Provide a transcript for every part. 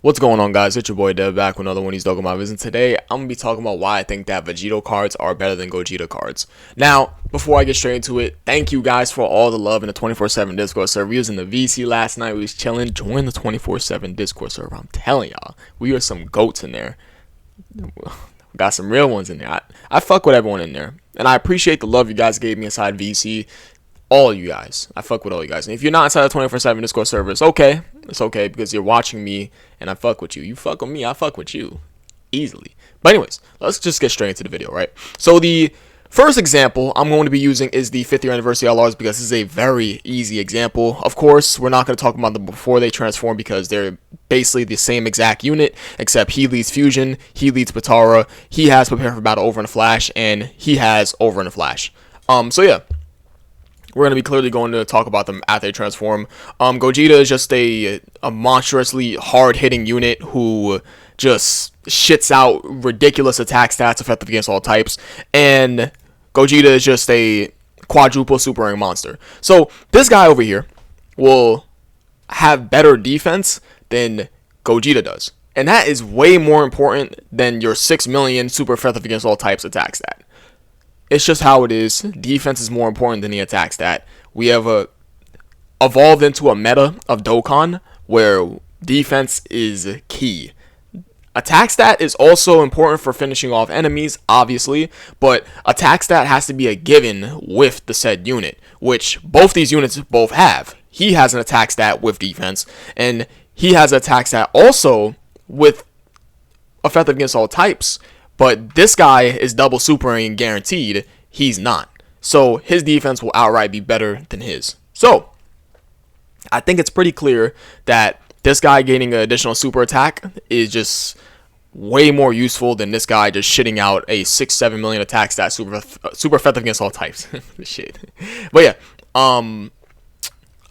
What's going on, guys? It's your boy Dev back with another one of these Dokkan videos, and today I'm going to be talking about why I think that Vegito cards are better than Gogeta cards. Now, before I get straight into it, thank you guys for all the love in the 24/7 Discord server. We was in the VC last night. We was chilling. Join the 24/7 Discord server. I'm telling y'all, we are some goats in there. We got some real ones in there. I fuck with everyone in there, and I appreciate the love you guys gave me inside VC. All you guys. I fuck with all you guys. And if you're not inside the 24/7 Discord server, it's okay. It's okay because you're watching me and I fuck with you. You fuck with me, I fuck with you. Easily. But anyways, let's just get straight into the video, right? So the first example I'm going to be using is the 5th Year Anniversary LRs because this is a very easy example. Of course, we're not going to talk about them before they transform because they're basically the same exact unit, except he leads Fusion, he leads Patara, he has Prepare for Battle over in a Flash, and he has Over in a Flash. So yeah. We're going to be clearly going to talk about them after they transform. Gogeta is just a monstrously hard-hitting unit who just shits out ridiculous attack stats effective against all types. And Gogeta is just a quadruple super ring monster. So this guy over here will have better defense than Gogeta does. And that is way more important than your 6 million super effective against all types attack stat. It's just how it is. Defense is more important than the attack stat. We have evolved into a meta of Dokkan where defense is key. Attack stat is also important for finishing off enemies, obviously, but attack stat has to be a given with the said unit, which both these units both have. He has an attack stat with defense, and he has an attack stat also with effective against all types. But this guy is double supering guaranteed. He's not. So his defense will outright be better than his. So I think it's pretty clear that this guy getting an additional super attack is just way more useful than this guy just shitting out a 6-7 million attack stat super effective against all types. Shit. But yeah,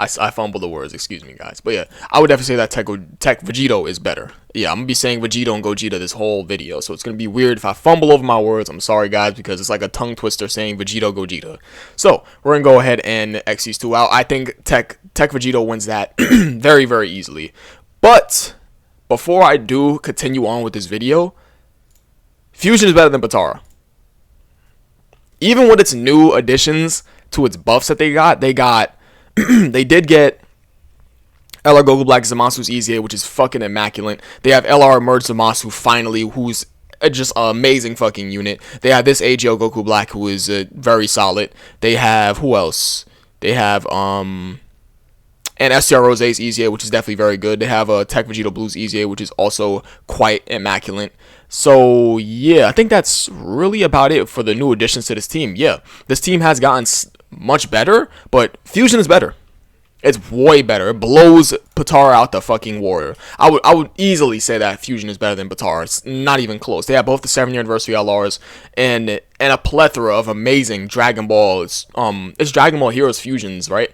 I fumbled the words, excuse me, guys. But yeah, I would definitely say that Tech Vegito is better. Yeah, I'm going to be saying Vegito and Gogeta this whole video, so it's going to be weird if I fumble over my words. I'm sorry, guys, because it's like a tongue twister saying Vegito, Gogeta. So, we're going to go ahead and X these two out. I think Tech Vegito wins that very, very easily. But, before I do continue on with this video, Fusion is better than Patara. Even with its new additions to its buffs that they got, they did get LR Goku Black Zamasu's EZA, which is fucking immaculate. They have LR Merge Zamasu finally, who's just an amazing fucking unit. They have this AGL Goku Black, who is very solid. They have, who else? They have, and STR Rose's EZA, which is definitely very good. They have a Tech Vegito Blues EZA, which is also quite immaculate. So, yeah, I think that's really about it for the new additions to this team. Yeah, this team has gotten much better, but Fusion is better. It's way better. It blows Patara out the fucking water. I would easily say that Fusion is better than Patara. It's not even close. They have both the 7th Year Anniversary LRs and a plethora of amazing Dragon Ball. It's Dragon Ball Heroes Fusions, right?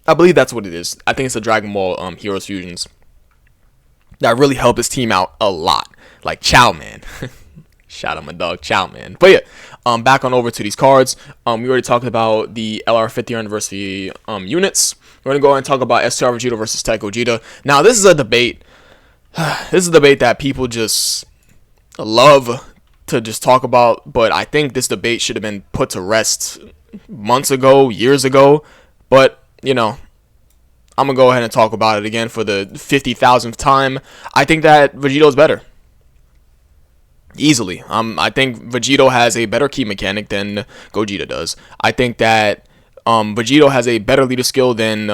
I believe that's what it is. I think it's the Dragon Ball Heroes Fusions that really help this team out a lot. Like Chow Man. Shout out my dog, Chow Man. But yeah, back on over to these cards. We already talked about the LR 5th Year Anniversary units. We're going to go ahead and talk about STR Vegito versus Tech Gogeta. Now, this is a debate. This is a debate that people just love to just talk about. But I think this debate should have been put to rest months ago, years ago. But, you know, I'm going to go ahead and talk about it again for the 50,000th time. I think that Vegito is better. Easily. I think Vegito has a better key mechanic than Gogeta does. I think that Vegito has a better leader skill than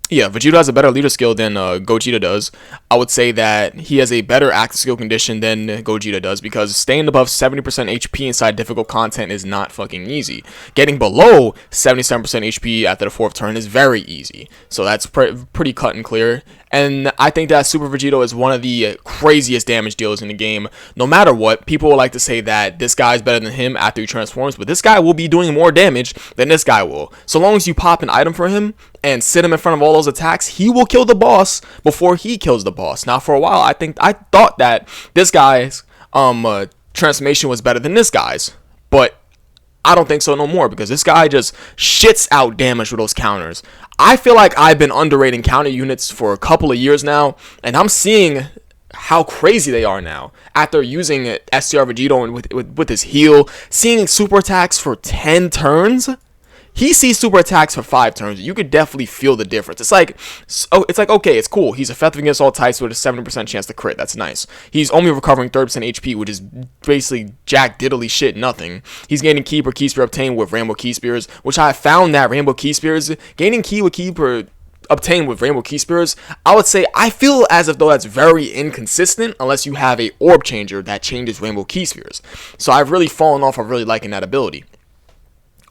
Vegito has a better leader skill than Gogeta does. I would say that he has a better active skill condition than Gogeta does because staying above 70% HP inside difficult content is not fucking easy. Getting below 77% HP after the 4th turn is very easy. So that's pretty cut and clear. And I think that Super Vegito is one of the craziest damage dealers in the game. No matter what, people will like to say that this guy is better than him after he transforms, but this guy will be doing more damage than this guy will. So long as you pop an item for him and sit him in front of all those attacks, he will kill the boss before he kills the boss. Now, for a while, I thought that this guy's transformation was better than this guy's, but I don't think so no more because this guy just shits out damage with those counters. I feel like I've been underrating counter units for a couple of years now, and I'm seeing how crazy they are now after using STR Vegito and with his heal, seeing super attacks for 10 turns. He sees super attacks for 5 turns. You could definitely feel the difference. It's like, okay, it's cool. He's effective against all types with a 70% chance to crit. That's nice. He's only recovering 30% HP, which is basically jack diddly shit, nothing. He's gaining key per key spear obtained with Rainbow Key Spears, which I found that Rainbow Key Spears, gaining key per obtained with Rainbow Key Spears, I would say I feel as if though that's very inconsistent unless you have a orb changer that changes Rainbow Key Spears. So I've really fallen off of really liking that ability.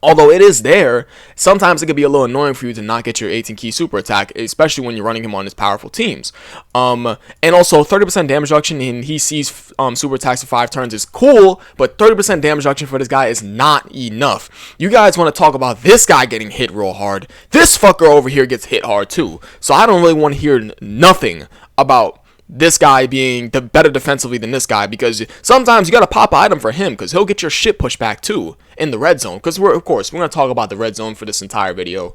Although it is there, sometimes it can be a little annoying for you to not get your 18 key super attack, especially when you're running him on his powerful teams. And also 30% damage reduction, and he sees super attacks for 5 turns is cool, but 30% damage reduction for this guy is not enough. You guys want to talk about this guy getting hit real hard. This fucker over here gets hit hard too. So I don't really want to hear nothing about this guy being better defensively than this guy, because sometimes you gotta pop an item for him because he'll get your shit pushed back too in the red zone. Because we're gonna talk about the red zone for this entire video.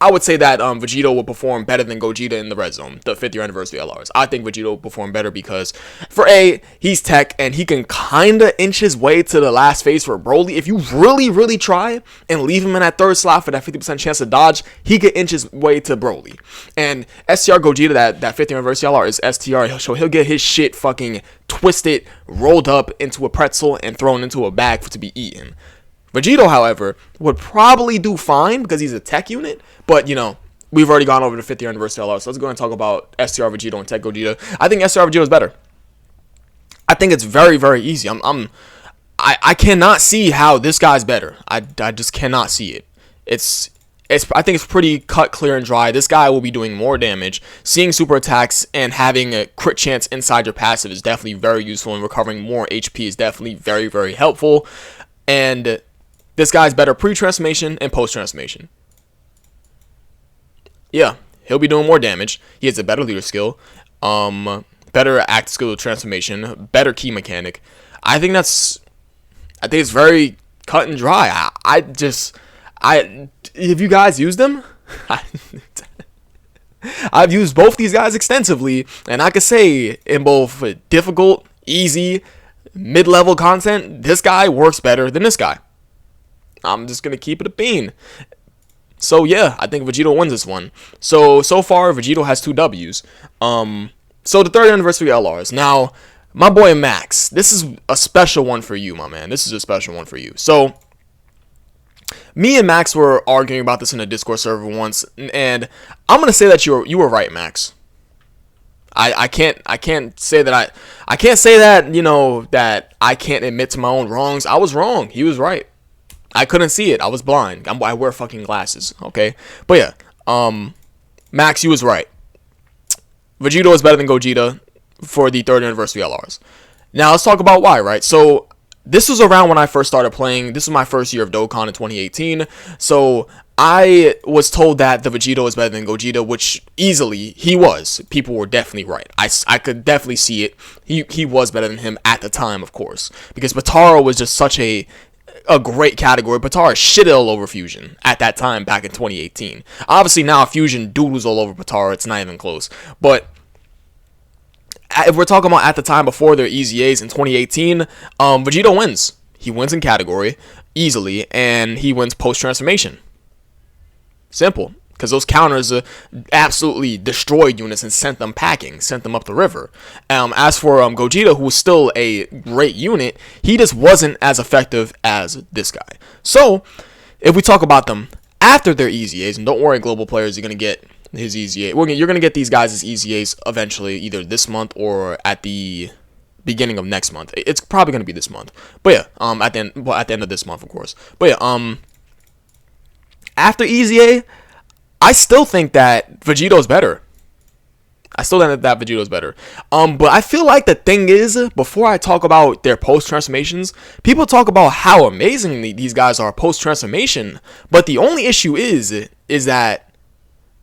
I would say that Vegito will perform better than Gogeta in the red zone, the 5th year anniversary LRs. I think Vegito will perform better because, for A, he's tech and he can kinda inch his way to the last phase for Broly. If you really try and leave him in that 3rd slot for that 50% chance to dodge, he can inch his way to Broly. And STR Gogeta, that 5th year anniversary LR is STR, so he'll get his shit fucking twisted, rolled up into a pretzel, and thrown into a bag to be eaten. Vegito, however, would probably do fine because he's a tech unit, but, you know, we've already gone over the 5th year anniversary LR, so let's go and talk about STR Vegito and Tech Gogeta. I think STR Vegito is better. I think it's very easy. I cannot see how this guy's better. I just cannot see it. I think it's pretty cut, clear, and dry. This guy will be doing more damage. Seeing super attacks and having a crit chance inside your passive is definitely very useful, and recovering more HP is definitely very helpful. And this guy's better pre-transformation and post-transformation. Yeah, he'll be doing more damage. He has a better leader skill, better act skill transformation, better key mechanic. I think it's very cut and dry. Have you guys used them? I've used both these guys extensively, and I could say in both difficult, easy, mid-level content, this guy works better than this guy. I'm just going to keep it a bean. So yeah, I think Vegito wins this one. So far, Vegito has 2 W's. So the 3rd anniversary LRs. Now, my boy Max, this is a special one for you, my man. This is a special one for you. So, me and Max were arguing about this in a Discord server once, and I'm going to say that you were right, Max. I can't say that I can't say that, you know, that I can't admit to my own wrongs. I was wrong. He was right. I couldn't see it. I was blind. I wear fucking glasses, okay? But yeah, Max, you was right. Vegito is better than Gogeta for the 3rd anniversary LRs. Now, let's talk about why, right? So, this was around when I first started playing. This was my first year of Dokkan in 2018. So, I was told that the Vegito is better than Gogeta, which easily he was. People were definitely right. I could definitely see it. He was better than him at the time, of course, because Potara was just such a great category. Potara shitted all over Fusion at that time back in 2018. Obviously now Fusion doodles all over Potara. It's not even close. But if we're talking about at the time before their EZAs in 2018, Vegito wins. He wins in category easily, and he wins post-transformation. Simple. Because those counters absolutely destroyed units and sent them packing, sent them up the river. As for Gogeta, who was still a great unit, he just wasn't as effective as this guy. So, if we talk about them after their EZAs, and don't worry, global players, you're going to get his EZA. You're going to get these guys' EZAs eventually, either this month or at the beginning of next month. It's probably going to be this month. But yeah, at the end of this month, of course. But yeah, after EZA, I still think that Vegito's better. But I feel like the thing is, before I talk about their post-transformations, people talk about how amazing these guys are post-transformation. But the only issue is that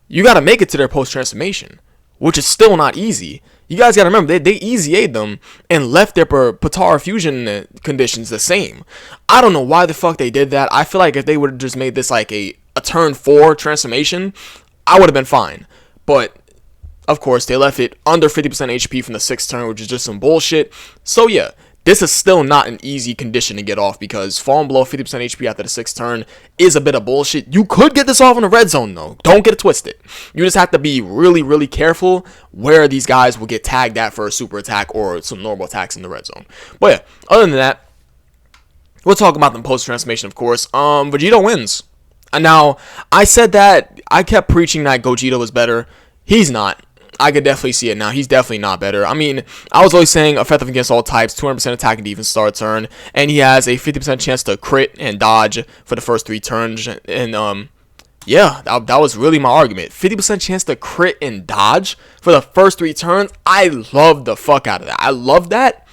you got to make it to their post-transformation, which is still not easy. You guys got to remember, they EZA'd them and left their Potara fusion conditions the same. I don't know why the fuck they did that. I feel like if they would have just made this like a turn 4 transformation, I would have been fine. But of course, they left it under 50% HP from the 6th turn, which is just some bullshit. So yeah, this is still not an easy condition to get off, because falling below 50% HP after the 6th turn is a bit of bullshit. You could get this off in the red zone though. Don't get it twisted. You just have to be really, really careful where these guys will get tagged at for a super attack or some normal attacks in the red zone. But yeah, other than that, we'll talk about them post-transformation, of course. Vegito wins. And now, I said that, I kept preaching that Gogeta was better. He's not. I could definitely see it now. He's definitely not better. I mean, I was always saying effective against all types, 200% attack and defense start turn, and he has a 50% chance to crit and dodge for the first 3 turns. And yeah, that was really my argument. 50% chance to crit and dodge for the first 3 turns. I love the fuck out of that. I love that,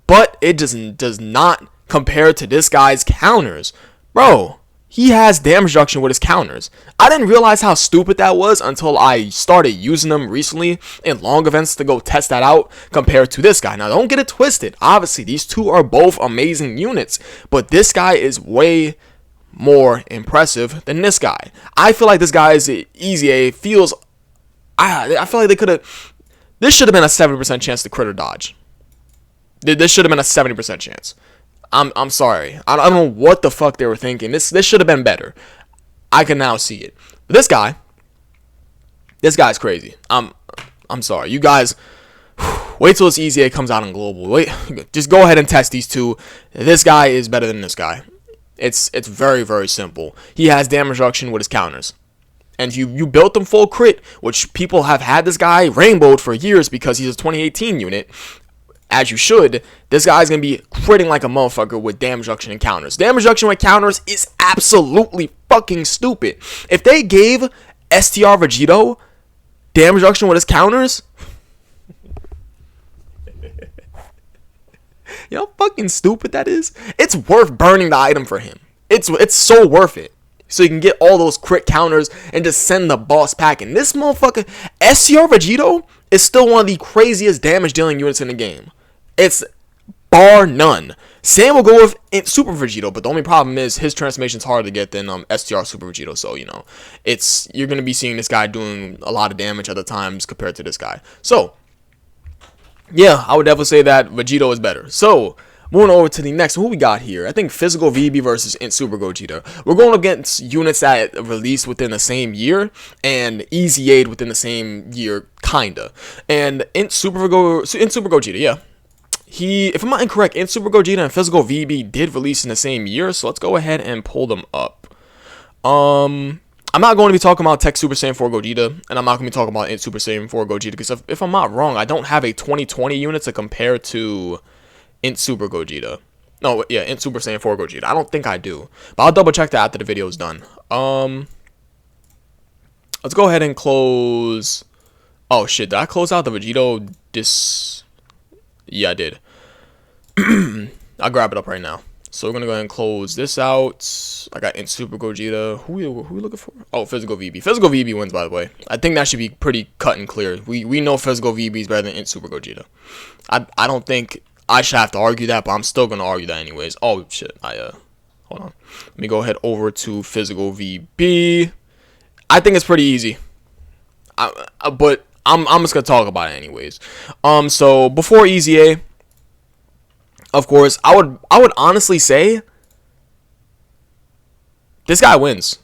but it does not compare to this guy's counters, bro. He has damage reduction with his counters. I didn't realize how stupid that was until I started using them recently in long events to go test that out compared to this guy. Now, don't get it twisted. Obviously, these two are both amazing units, but this guy is way more impressive than this guy. I feel like this guy's EZA feels... I feel like they could have... This should have been a 70% chance to crit or dodge. This should have been a 70% chance. I'm sorry. I don't know what the fuck they were thinking. This should have been better. I can now see it. But this guy's crazy. I'm sorry. You guys, wait till this EZA comes out on global. Wait, just go ahead and test these two. This guy is better than this guy. It's very, very simple. He has damage reduction with his counters. And you built them full crit, which people have had this guy rainbowed for years because he's a 2018 unit. As you should. This guy's going to be critting like a motherfucker with damage reduction and counters. Damage reduction with counters is absolutely fucking stupid. If they gave STR Vegito damage reduction with his counters, you know how fucking stupid that is? It's worth burning the item for him. It's so worth it. So you can get all those crit counters and just send the boss packing. This motherfucker, STR Vegito, is still one of the craziest damage dealing units in the game. It's bar none. Same will go with Super Vegito, but the only problem is his transformation's harder to get than STR Super Vegito. So, you know, you're going to be seeing this guy doing a lot of damage other times compared to this guy. So, yeah, I would definitely say that Vegito is better. So, moving over to the next, who we got here? I think Physical VB versus Int Super Gogeta. We're going against units that released within the same year and EZA'd within the same year, kinda. And Int Super Gogeta, yeah. If I'm not incorrect, Int Super Gogeta and Physical VB did release in the same year, so let's go ahead and pull them up. I'm not going to be talking about Tech Super Saiyan 4 Gogeta, and I'm not going to be talking about Int Super Saiyan 4 Gogeta, because if I'm not wrong, I don't have a 2020 unit to compare to Int Super Gogeta. No, yeah, Int Super Saiyan 4 Gogeta. I don't think I do. But I'll double check that after the video is done. Let's go ahead and close. Oh shit, did I close out the Vegito Yeah, I did. I'll grab it up right now. So we're gonna go ahead and close this out. I got Int Super Gogeta. Who we looking for? Oh, Physical VB. Physical VB wins, by the way. I think that should be pretty cut and clear. We know Physical VB is better than Int Super Gogeta. I don't think I should have to argue that, but I'm still gonna argue that anyways. Oh shit, hold on. Let me go ahead over to Physical VB. I think it's pretty easy. But I'm just gonna talk about it anyways. So before EZA, of course, I would honestly say this guy wins.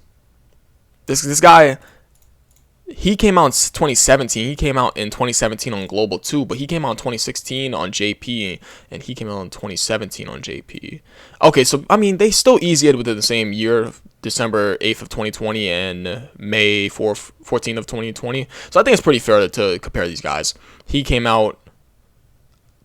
This guy, he came out in 2017. He came out in 2017 on Global 2, but he came out in 2016 on JP, and he came out in 2017 on JP. Okay, so, I mean, they still EZA'd within the same year, December 8th of 2020 and May 14th of 2020. So I think it's pretty fair to compare these guys. He came out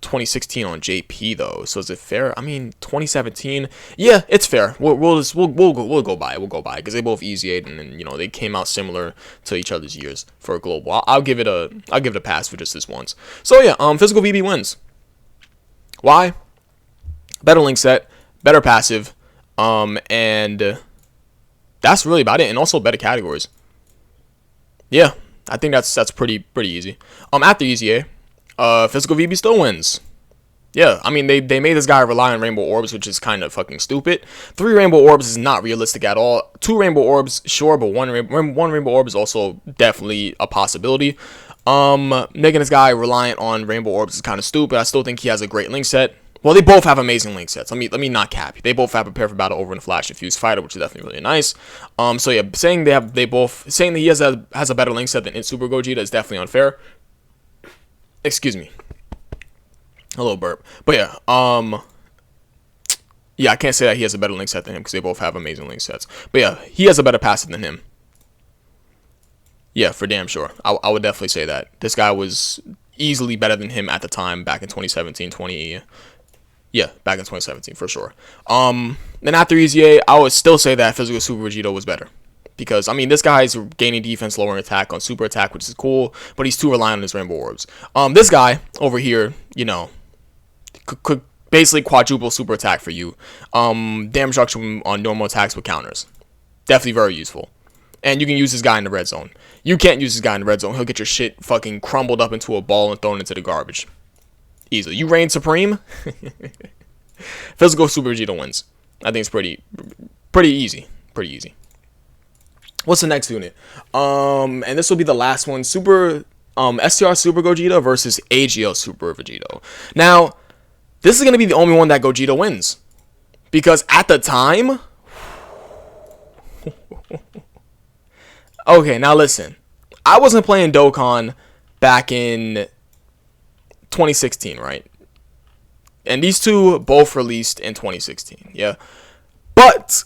2016 on JP though, so is it fair? I mean, 2017, yeah, it's fair. We'll go by it. We'll go by it because they both EZA'd, and then, you know, they came out similar to each other's years for a global. I'll give it a pass for just this once. So yeah, Physical VB wins. Why? Better link set, better passive, and that's really about it. And also better categories. Yeah, I think that's pretty easy. After EZA, Physical VB still wins. Yeah, I mean, they made this guy rely on rainbow orbs, which is kind of fucking stupid. 3 rainbow orbs is not realistic at all. 2 rainbow orbs, sure, but one rainbow orb is also definitely a possibility. Making this guy reliant on rainbow orbs is kind of stupid. I still think he has a great link set. Well, they both have amazing link sets. Let me not cap. They both have Prepare for Battle over in the Flash and Fuse Fighter, which is definitely really nice. So yeah, saying that he has a better link set than Super Gogeta is definitely unfair. Excuse me. A little burp. But yeah, yeah, I can't say that he has a better link set than him because they both have amazing link sets. But yeah, he has a better passive than him. Yeah, for damn sure. I would definitely say that. This guy was easily better than him at the time back in 2017, yeah, back in 2017 for sure. Then after EZA, I would still say that Physical Super Vegito was better. Because, I mean, this guy's gaining defense, lowering attack on super attack, which is cool, but he's too reliant on his rainbow orbs. This guy over here, you know, could basically quadruple super attack for you. Damage reduction on normal attacks with counters. Definitely very useful. And you can use this guy in the red zone. You can't use this guy in the red zone. He'll get your shit fucking crumbled up into a ball and thrown into the garbage. Easily. You reign supreme. Physical Super Vegeta wins. I think it's pretty easy. Pretty easy. What's the next unit? And this will be the last one. STR Super Gogeta versus AGL Super Vegito. Now, this is going to be the only one that Gogeta wins. Because at the time... Okay, now listen. I wasn't playing Dokkan back in 2016, right? And these two both released in 2016, yeah? But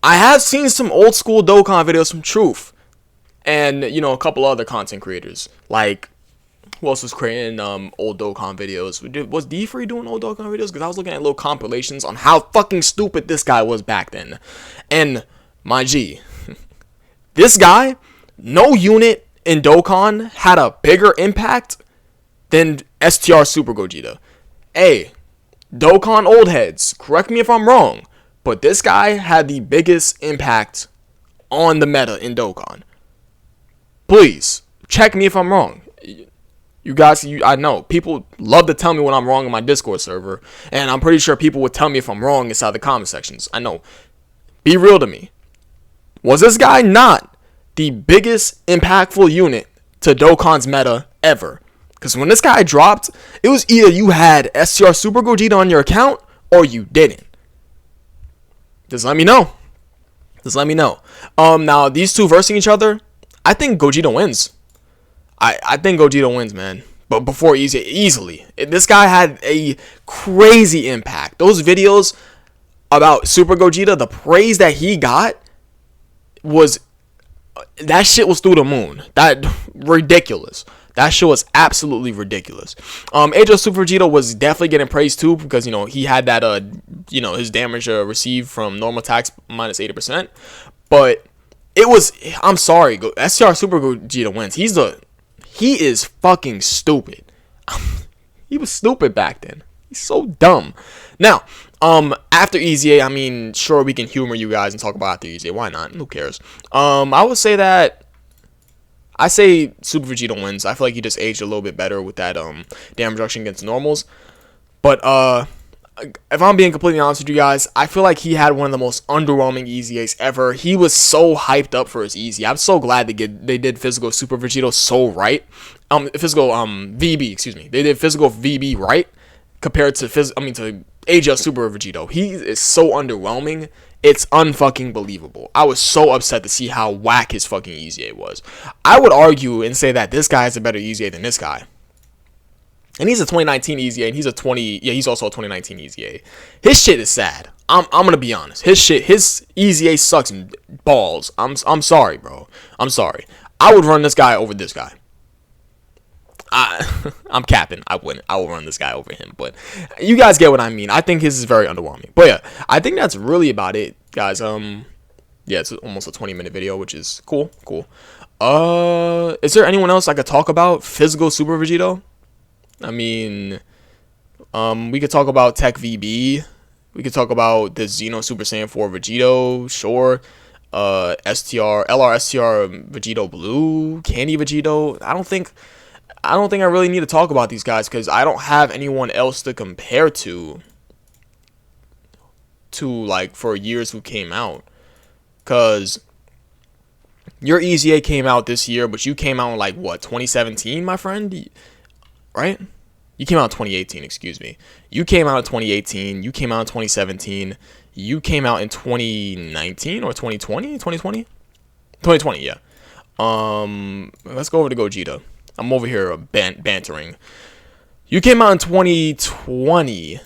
I have seen some old school Dokkan videos from Truth. And, you know, a couple other content creators. Like, who else was creating old Dokkan videos? Was D-Free doing old Dokkan videos? Because I was looking at little compilations on how fucking stupid this guy was back then. And, my G, this guy, no unit in Dokkan had a bigger impact than STR Super Gogeta. Hey, Dokkan old heads, correct me if I'm wrong, but this guy had the biggest impact on the meta in Dokkan. Please, check me if I'm wrong. You guys, I know, people love to tell me when I'm wrong in my Discord server, and I'm pretty sure people would tell me if I'm wrong inside the comment sections. I know. Be real to me. Was this guy not the biggest impactful unit to Dokkan's meta ever? Because when this guy dropped, it was either you had STR Super Gogeta on your account or you didn't. Just let me know. Just let me know. Now, these two versing each other, I think Gogeta wins. I think Gogeta wins, man. But before easily. This guy had a crazy impact. Those videos about Super Gogeta, the praise that he got was... That shit was through the moon. That ridiculous. That shit was absolutely ridiculous. AGL Super Vegito was definitely getting praised too because, you know, he had that, you know, his damage received from normal attacks minus 80%. But it was, I'm sorry, STR Super Gogeta wins. He is fucking stupid. He was stupid back then. He's so dumb. Now, after EZA, I mean, sure, we can humor you guys and talk about after EZA. Why not? Who cares? I would say that I say Super Vegito wins. I feel like he just aged a little bit better with that damage reduction against normals. But if I'm being completely honest with you guys, I feel like he had one of the most underwhelming EZAs ever. He was so hyped up for his EZA. I'm so glad they did Physical Super Vegito so right. Physical VB, excuse me. They did Physical VB right compared to to AGL Super Vegito. He is so underwhelming. It's unfucking believable. I was so upset to see how whack his fucking EZA was. I would argue and say that this guy is a better EZA than this guy. And he's a 2019 EZA, and he's also a 2019 EZA. His shit is sad. I'm gonna be honest. His EZA sucks balls. I'm sorry, bro. I'm sorry. I would run this guy over this guy. I'm capping. I wouldn't. I will run this guy over him. But you guys get what I mean. I think his is very underwhelming. But yeah, I think that's really about it, guys. Yeah, it's almost a 20-minute video, which is cool. Is there anyone else I could talk about? Physical Super Vegito? I mean, we could talk about Tech VB. We could talk about the Xeno Super Saiyan 4 Vegito. Sure. LR STR Vegito Blue. Candy Vegito. I don't think I really need to talk about these guys because I don't have anyone else to compare to like for years who came out. Because your EZA came out this year, but you came out in like what, 2017, my friend, right? You came out in 2018, excuse me. You came out in 2018. You came out in 2017. You came out in 2019 or 2020? 2020? 2020, yeah. Let's go over to Gogeta. I'm over here bantering. You came out in 2020,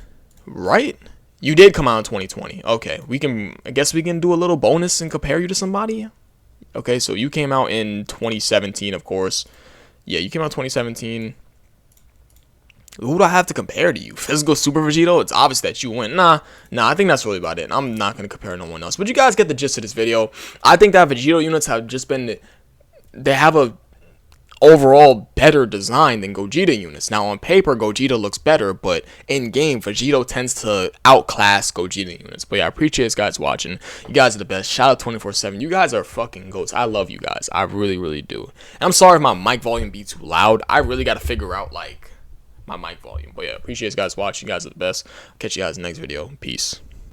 right? You did come out in 2020. Okay, I guess we can do a little bonus and compare you to somebody. Okay, so you came out in 2017, of course. Yeah, you came out in 2017. Who do I have to compare to you? Physical Super Vegito? It's obvious that you win. Nah, I think that's really about it. I'm not going to compare no one else. But you guys get the gist of this video. I think that Vegito units have just been... They have a overall better design than Gogeta units. Now, on paper, Gogeta looks better, but in-game, Vegito tends to outclass Gogeta units. But yeah, I appreciate you guys watching. You guys are the best. Shout out 24/7. You guys are fucking goats. I love you guys. I really, really do. And I'm sorry if my mic volume be too loud. I really got to figure out, like, my mic volume. But yeah, appreciate you guys watching. You guys are the best. Catch you guys in the next video. Peace.